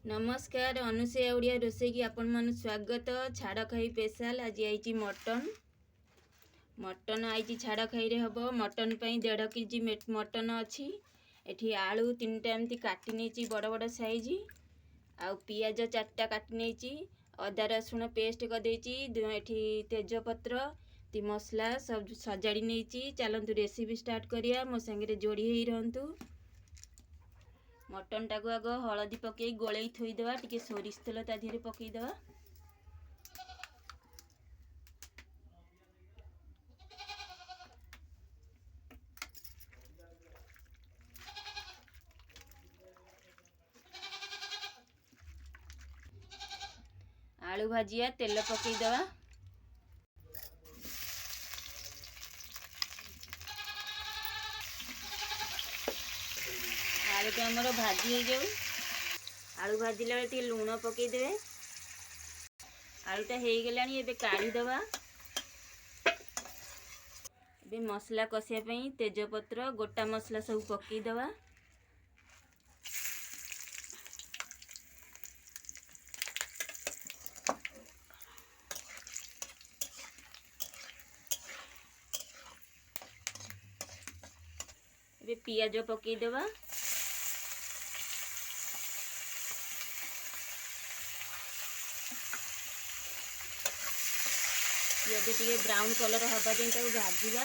नमस्कार अनुसया ओडिया रोसे की आपण मन स्वागत। छाड़ खाई स्पेशल आज आई मटन आई छाड़ खाई रे हम मटन पर 1.5 केजी मटन अच्छी। एठी आलू 3टा एमती काटी नहीं बड़ बड़ साइज आउ पियाज 4टा काटी नहीं अदा रसुण पेस्ट करदेटी तेजपत्र ती मसला सब सजाड़ी नहीं। चलतु रेसिपी स्टार्ट करिया मो संगे जोड़ी ही रहतु। मटन टाक आग हलदी पकई गोल थोईदेवा टी सोरिष तेल ता देहरे पकईदेवा। आलू भाजिया तेल पकईदेवा। आलू तो आमर भाजी हो जाऊ। आलू भाजिला टे लुण पकईदेवे। आलूटा हो गला एबे काढ़ीदेवा। एबे मसला कषापी तेजपत्र गोटा मसला सब पकईदेवा। एबे पियाज पकईदेवा। पियाज टे ब्राउन कलर हवा जाए भाजवा।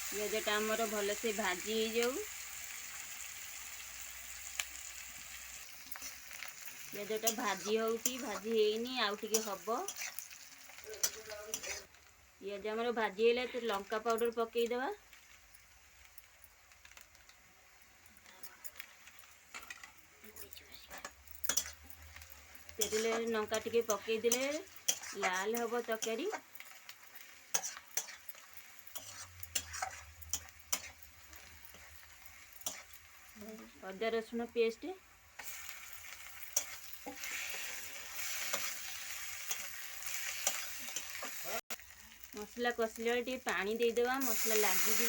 पियाजटा आमर भल से भाजी हो जाऊ। पियाजटा भाजी होती भाजी ହେଇନି आउ टिके हब। पियाज आमर भाजी हेले तो लंका पाउडर पकईदेवा। तेरे लंका टिके पकईदेले लाल हब तरकारी। अदा रसुण पेस्ट मसला कषिला टे पानी देदेवा मसला लगिज।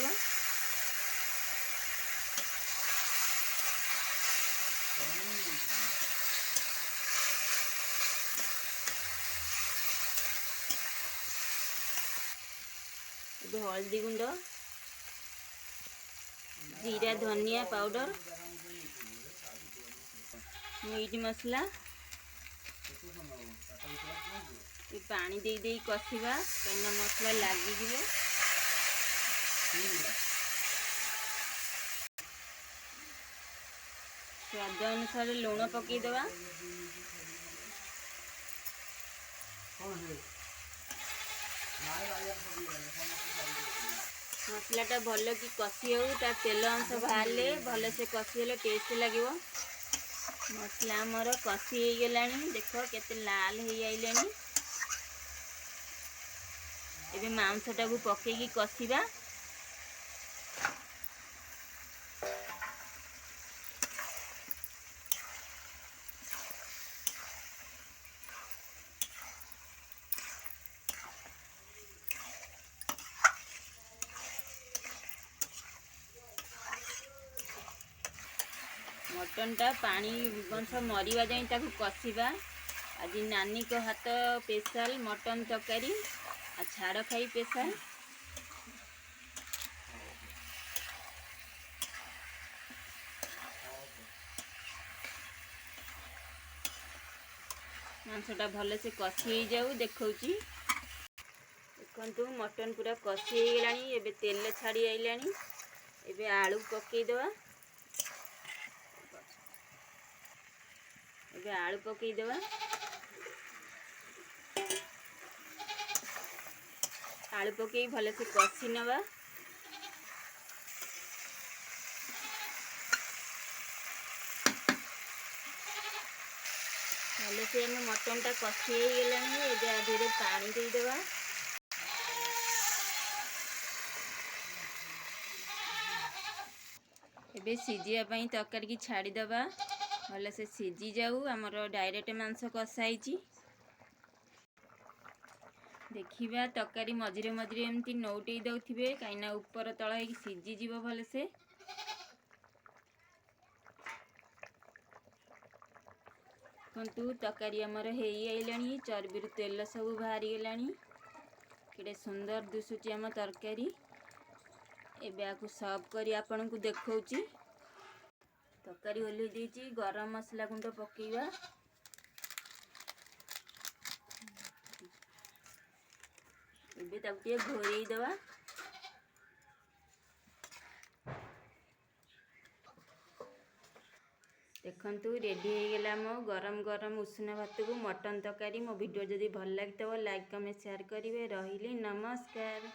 हल्दी गुंड जीरा धनिया पाउडर मीट मसला पानी दे दे कषिबा कहीं मसला लगिज। स्वाद अनुसार लुण पकईदेवा। मसलाटा भल कि कषि हो तेल अंश बाहर भल से कषि टेस्ट लगे। मसला आमर कषि हो गला देख केते लाल हो आइलानी। एबे मांसटा को पकेगी कषिबा। मटनटा पानी अंश मरिवा जाए ताकू कषिबा। आज नानी को हाथ स्पेशल मटन तरकारी आ छाड़ खाई स्पेशल। मांसटा भल से कषि हो जाऊ देखौची। देखंतु मटन पूरा कषि हो गलानी एबे तेल छाड़ी आइलानी। एबे आलू पकईदेवा। एबे आलू पकईदेवा। आलू पकई भल से कषि नवा। भल से मटनटा कषि हो गलानी एबे आधे पानी देदेवा। एबे सिझिया तरकारी की छाड़ीदेवा भल से सिझी जाऊ। आमर डायरेक्ट मांस कषाई देखिबा तरकारी मझिरे मझिरे एमती नौटे दउथिबे कहीं ऊपर तल हो सिझी जीव भल से। देखंतु तकारी आमर हेई आइलानी चर्बी तेल सब बाहरी गलानी केडे सुंदर दिसुची आम तरकारी। एबे आकु सर्व करी आपन को देखौची। तरकारी ओल्हे देची गरम मसला गुंड पकेइबा। एबे ताकु टिके घोरेई दवा। देखंतु रेडी हो गला मो गरम गरम उषुना भात को मटन तरकारी। मो वीडियो जदि भल लगितबो लाइक कमेंट शेयर करिवे। रहिली नमस्कार।